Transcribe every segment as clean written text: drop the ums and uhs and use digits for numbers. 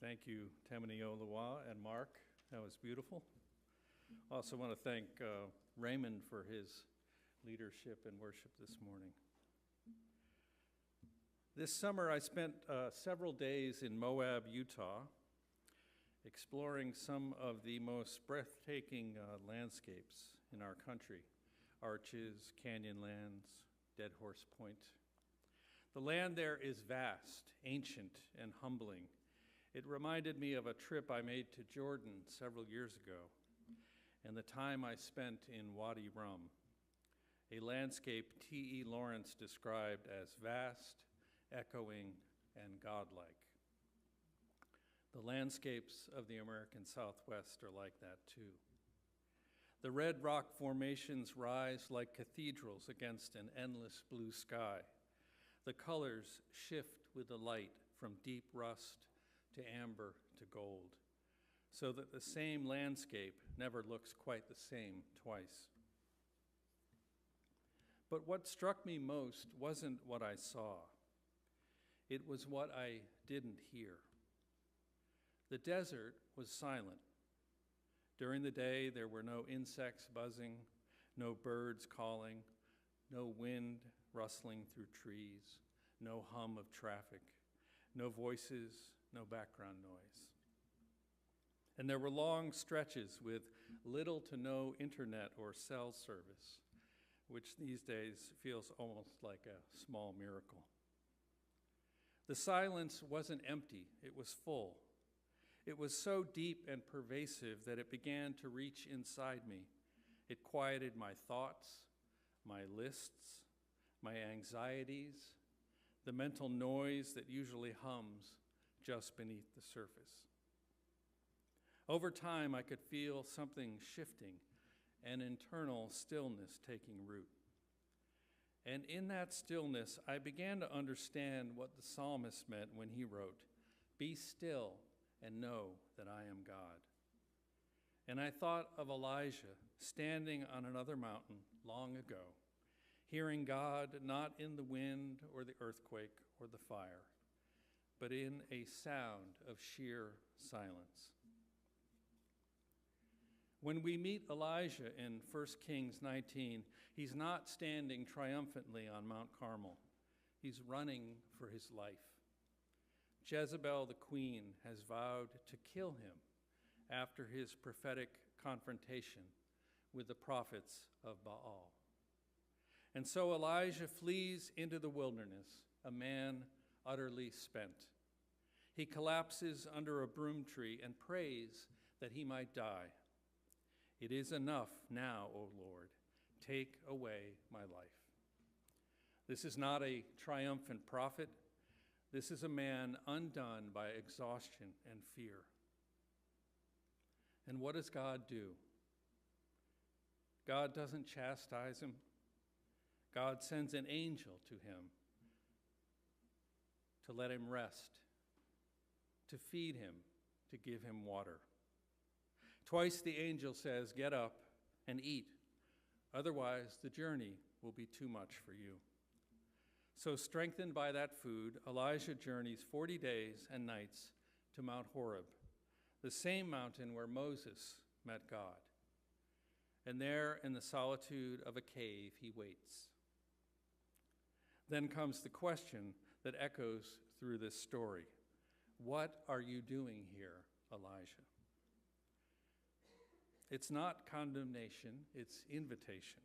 Thank you, Temaniolawa and Mark. That was beautiful. Also want to thank Raymond for his leadership and worship this morning. This summer I spent several days in Moab, Utah, exploring some of the most breathtaking landscapes in our country: Arches, Canyonlands, Dead Horse Point. The land there is vast, ancient, and humbling. It reminded me of a trip I made to Jordan several years ago and the time I spent in Wadi Rum, a landscape T.E. Lawrence described as vast, echoing, and godlike. The landscapes of the American Southwest are like that too. The red rock formations rise like cathedrals against an endless blue sky. The colors shift with the light from deep rust to amber to gold, so that the same landscape never looks quite the same twice. But what struck me most wasn't what I saw. It was what I didn't hear. The desert was silent. During the day, there were no insects buzzing, no birds calling, no wind rustling through trees, no hum of traffic, no voices, no background noise. And there were long stretches with little to no internet or cell service, which these days feels almost like a small miracle. The silence wasn't empty, it was full. It was so deep and pervasive that it began to reach inside me. It quieted my thoughts, my lists, my anxieties, the mental noise that usually hums just beneath the surface. Over time, I could feel something shifting, an internal stillness taking root. And in that stillness, I began to understand what the psalmist meant when he wrote, "Be still and know that I am God." And I thought of Elijah standing on another mountain long ago, hearing God not in the wind or the earthquake or the fire, but in a sound of sheer silence. When we meet Elijah in 1 Kings 19, he's not standing triumphantly on Mount Carmel. He's running for his life. Jezebel, the queen, has vowed to kill him after his prophetic confrontation with the prophets of Baal. And so Elijah flees into the wilderness, a man utterly spent. He collapses under a broom tree and prays that he might die. "It is enough now, O Lord. Take away my life." This is not a triumphant prophet. This is a man undone by exhaustion and fear. And what does God do? God doesn't chastise him. God sends an angel to him to let him rest, to feed him, to give him water. Twice the angel says, "Get up and eat. Otherwise, the journey will be too much for you." So strengthened by that food, Elijah journeys 40 days and nights to Mount Horeb, the same mountain where Moses met God. And there, in the solitude of a cave, he waits. Then comes the question that echoes through this story. What are you doing here, Elijah? It's not condemnation, it's invitation.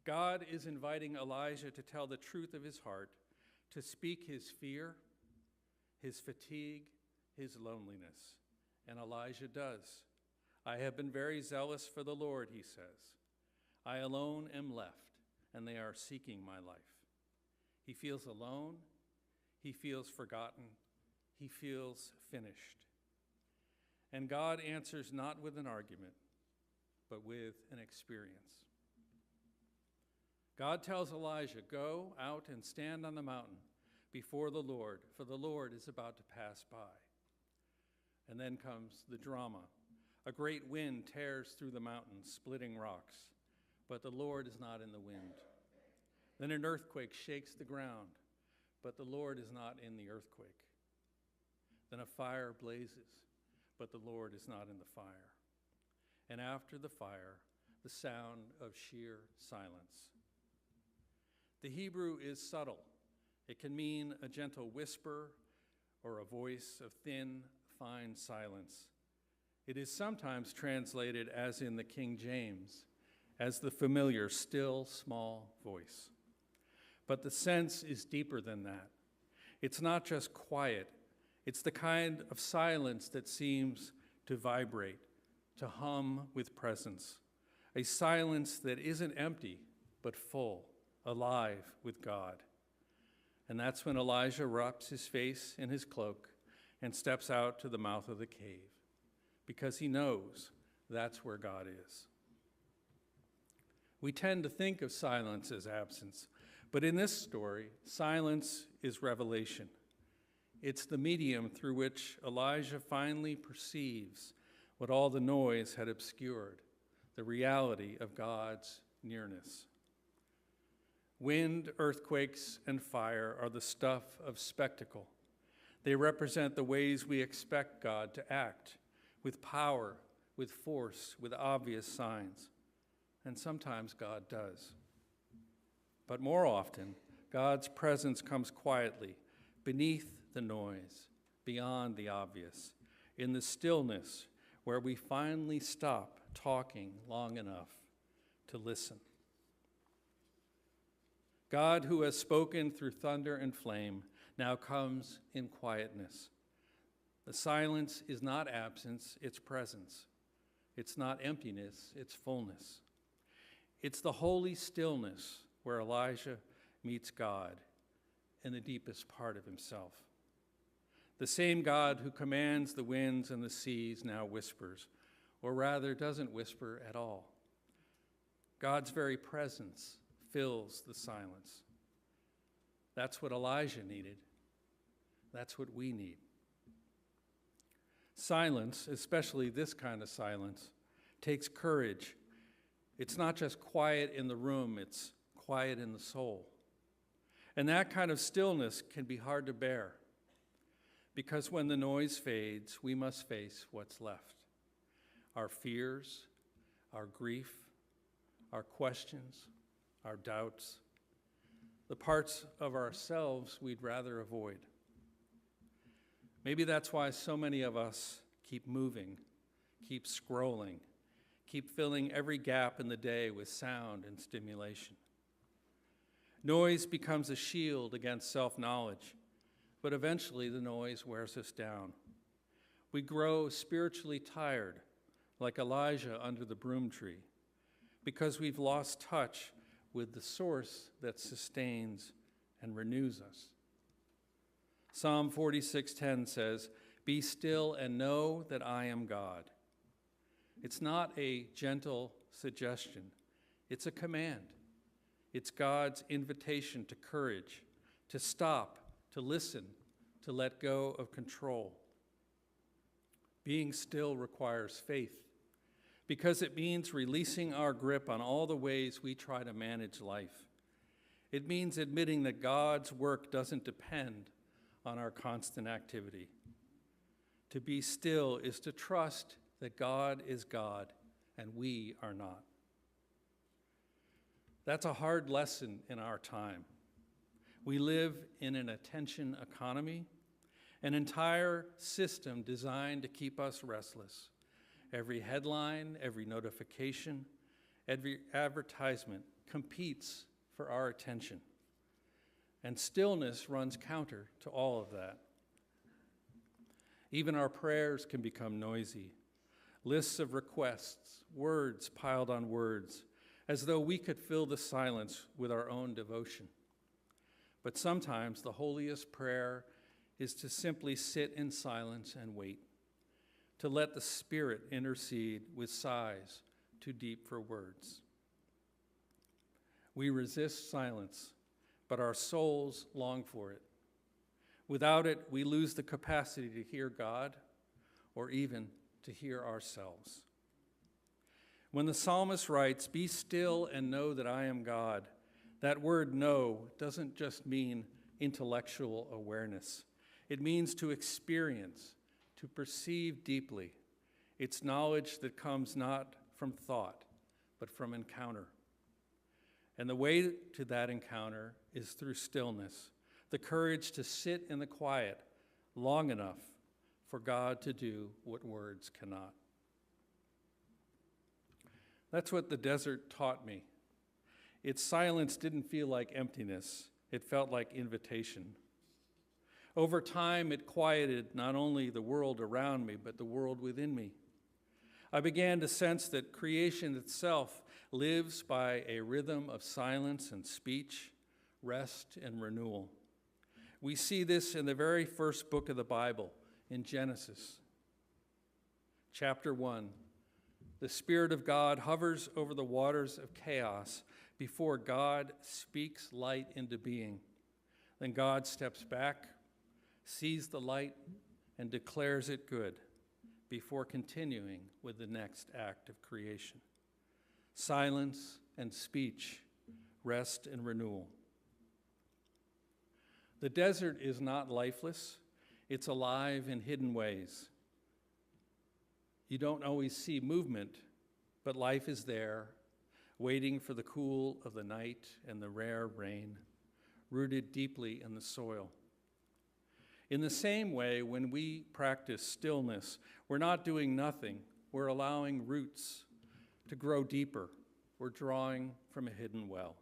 God is inviting Elijah to tell the truth of his heart, to speak his fear, his fatigue, his loneliness. And Elijah does. "I have been very zealous for the Lord," he says. "I alone am left, and they are seeking my life." He feels alone, he feels forgotten, he feels finished. And God answers not with an argument, but with an experience. God tells Elijah, "Go out and stand on the mountain before the Lord, for the Lord is about to pass by." And then comes the drama. A great wind tears through the mountains, splitting rocks, but the Lord is not in the wind. Then an earthquake shakes the ground, but the Lord is not in the earthquake. Then a fire blazes, but the Lord is not in the fire. And after the fire, the sound of sheer silence. The Hebrew is subtle. It can mean a gentle whisper or a voice of thin, fine silence. It is sometimes translated, as in the King James, as the familiar still small voice. But the sense is deeper than that. It's not just quiet. It's the kind of silence that seems to vibrate, to hum with presence. A silence that isn't empty, but full, alive with God. And that's when Elijah wraps his face in his cloak and steps out to the mouth of the cave, because he knows that's where God is. We tend to think of silence as absence, but in this story, silence is revelation. It's the medium through which Elijah finally perceives what all the noise had obscured, the reality of God's nearness. Wind, earthquakes, and fire are the stuff of spectacle. They represent the ways we expect God to act, with power, with force, with obvious signs. And sometimes God does. But more often, God's presence comes quietly, beneath the noise, beyond the obvious, in the stillness where we finally stop talking long enough to listen. God, who has spoken through thunder and flame, now comes in quietness. The silence is not absence, it's presence. It's not emptiness, it's fullness. It's the holy stillness where Elijah meets God in the deepest part of himself. The same God who commands the winds and the seas now whispers, or rather doesn't whisper at all. God's very presence fills the silence. That's what Elijah needed. That's what we need. Silence, especially this kind of silence, takes courage. It's not just quiet in the room, it's quiet in the soul. And that kind of stillness can be hard to bear, because when the noise fades, we must face what's left. Our fears, our grief, our questions, our doubts, the parts of ourselves we'd rather avoid. Maybe that's why so many of us keep moving, keep scrolling, keep filling every gap in the day with sound and stimulation. Noise becomes a shield against self-knowledge, but eventually the noise wears us down. We grow spiritually tired, like Elijah under the broom tree, because we've lost touch with the source that sustains and renews us. Psalm 46:10 says, "Be still and know that I am God." It's not a gentle suggestion. It's a command. It's God's invitation to courage, to stop, to listen, to let go of control. Being still requires faith, because it means releasing our grip on all the ways we try to manage life. It means admitting that God's work doesn't depend on our constant activity. To be still is to trust that God is God and we are not. That's a hard lesson in our time. We live in an attention economy, an entire system designed to keep us restless. Every headline, every notification, every advertisement competes for our attention. And stillness runs counter to all of that. Even our prayers can become noisy. Lists of requests, words piled on words, as though we could fill the silence with our own devotion. But sometimes the holiest prayer is to simply sit in silence and wait, to let the Spirit intercede with sighs too deep for words. We resist silence, but our souls long for it. Without it, we lose the capacity to hear God or even to hear ourselves. When the psalmist writes, "Be still and know that I am God," that word know doesn't just mean intellectual awareness. It means to experience, to perceive deeply. It's knowledge that comes not from thought, but from encounter. And the way to that encounter is through stillness, the courage to sit in the quiet long enough for God to do what words cannot. That's what the desert taught me. Its silence didn't feel like emptiness. It felt like invitation. Over time, it quieted not only the world around me, but the world within me. I began to sense that creation itself lives by a rhythm of silence and speech, rest and renewal. We see this in the very first book of the Bible, in Genesis. Chapter 1, the Spirit of God hovers over the waters of chaos before God speaks light into being. Then God steps back, sees the light, and declares it good before continuing with the next act of creation. Silence and speech, rest and renewal. The desert is not lifeless. It's alive in hidden ways. You don't always see movement, but life is there, waiting for the cool of the night and the rare rain, rooted deeply in the soil. In the same way, when we practice stillness, we're not doing nothing. We're allowing roots to grow deeper. We're drawing from a hidden well.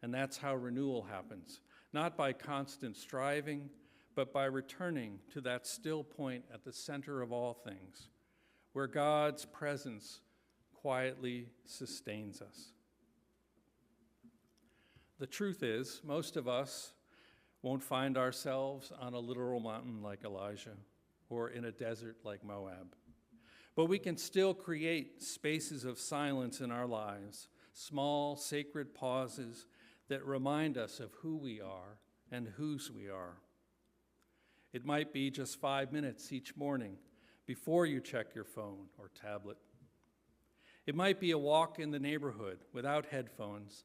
And that's how renewal happens, not by constant striving, but by returning to that still point at the center of all things, where God's presence quietly sustains us. The truth is, most of us won't find ourselves on a literal mountain like Elijah or in a desert like Moab. But we can still create spaces of silence in our lives, small sacred pauses that remind us of who we are and whose we are. It might be just 5 minutes each morning before you check your phone or tablet. It might be a walk in the neighborhood without headphones,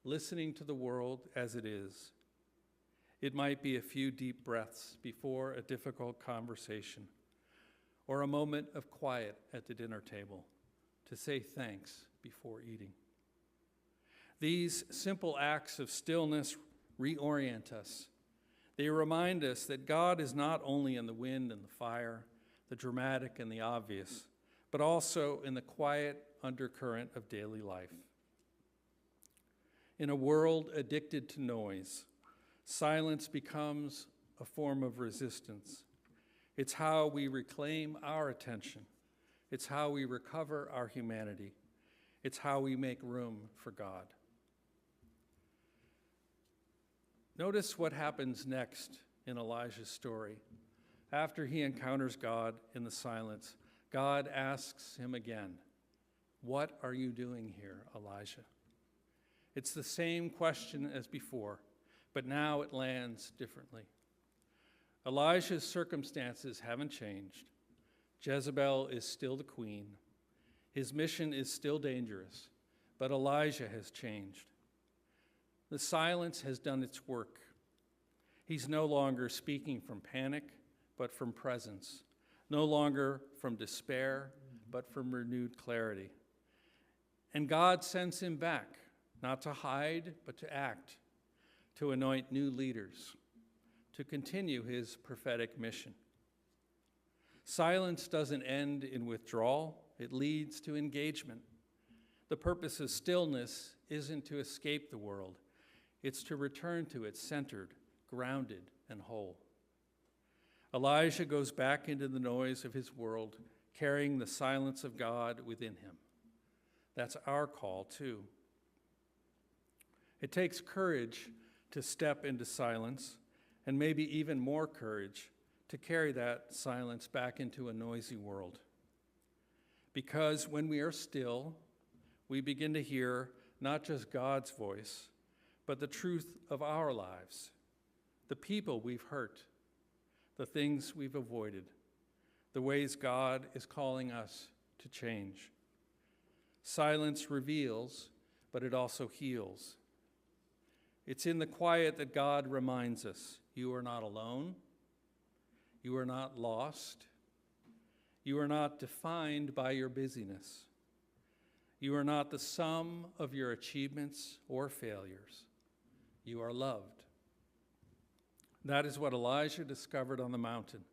listening to the world as it is. It might be a few deep breaths before a difficult conversation, or a moment of quiet at the dinner table to say thanks before eating. These simple acts of stillness reorient us. They remind us that God is not only in the wind and the fire, the dramatic and the obvious, but also in the quiet undercurrent of daily life. In a world addicted to noise, silence becomes a form of resistance. It's how we reclaim our attention. It's how we recover our humanity. It's how we make room for God. Notice what happens next in Elijah's story. After he encounters God in the silence, God asks him again, "What are you doing here, Elijah?" It's the same question as before, but now it lands differently. Elijah's circumstances haven't changed. Jezebel is still the queen. His mission is still dangerous, but Elijah has changed. The silence has done its work. He's no longer speaking from panic, but from presence. No longer from despair, but from renewed clarity. And God sends him back, not to hide, but to act, to anoint new leaders, to continue his prophetic mission. Silence doesn't end in withdrawal, it leads to engagement. The purpose of stillness isn't to escape the world, it's to return to it centered, grounded, and whole. Elijah goes back into the noise of his world, carrying the silence of God within him. That's our call, too. It takes courage to step into silence, and maybe even more courage to carry that silence back into a noisy world. Because when we are still, we begin to hear not just God's voice, but the truth of our lives, the people we've hurt, the things we've avoided, the ways God is calling us to change. Silence reveals, but it also heals. It's in the quiet that God reminds us, you are not alone, You are not lost. You are not defined by your busyness. You are not the sum of your achievements or failures. You are loved. That is what Elijah discovered on the mountain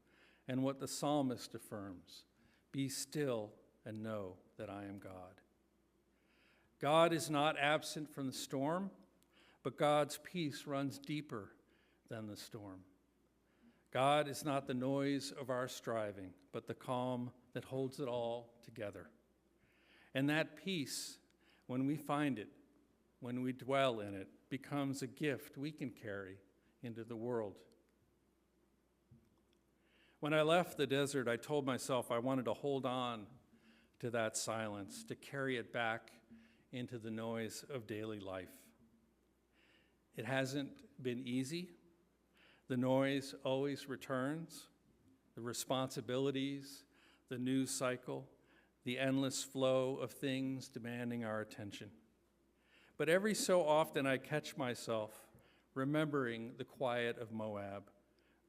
and what the psalmist affirms. Be still and know that I am God. God is not absent from the storm, but God's peace runs deeper than the storm. God is not the noise of our striving, but the calm that holds it all together. And that peace, when we find it, when we dwell in it, becomes a gift we can carry into the world. When I left the desert, I told myself I wanted to hold on to that silence, to carry it back into the noise of daily life. It hasn't been easy. The noise always returns, the responsibilities, the news cycle, the endless flow of things demanding our attention. But every so often I catch myself remembering the quiet of Moab,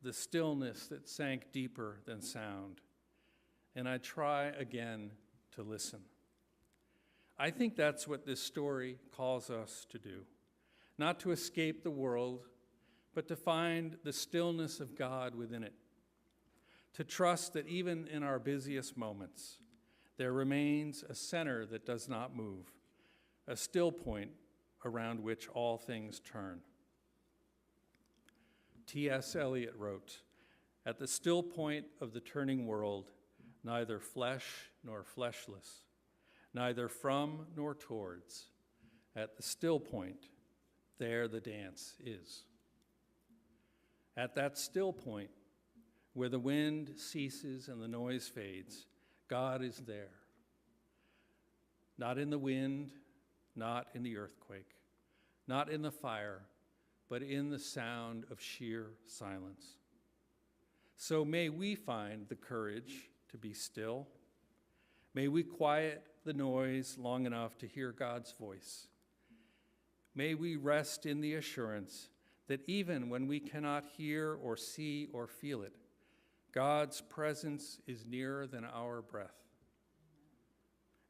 the stillness that sank deeper than sound, and I try again to listen. I think that's what this story calls us to do, not to escape the world, but to find the stillness of God within it, to trust that even in our busiest moments, there remains a center that does not move, a still point around which all things turn. T.S. Eliot wrote, "At the still point of the turning world, neither flesh nor fleshless, neither from nor towards, at the still point, there the dance is." At that still point, where the wind ceases and the noise fades, God is there. Not in the wind, not in the earthquake, not in the fire, but in the sound of sheer silence. So may we find the courage to be still. May we quiet the noise long enough to hear God's voice. May we rest in the assurance that even when we cannot hear or see or feel it, God's presence is nearer than our breath.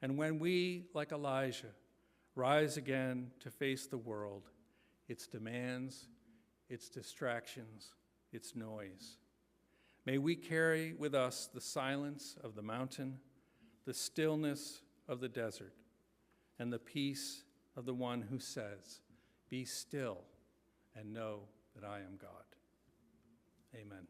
And when we, like Elijah, rise again to face the world, its demands, its distractions, its noise, may we carry with us the silence of the mountain, the stillness of the desert, and the peace of the one who says, "Be still and know that I am God." Amen.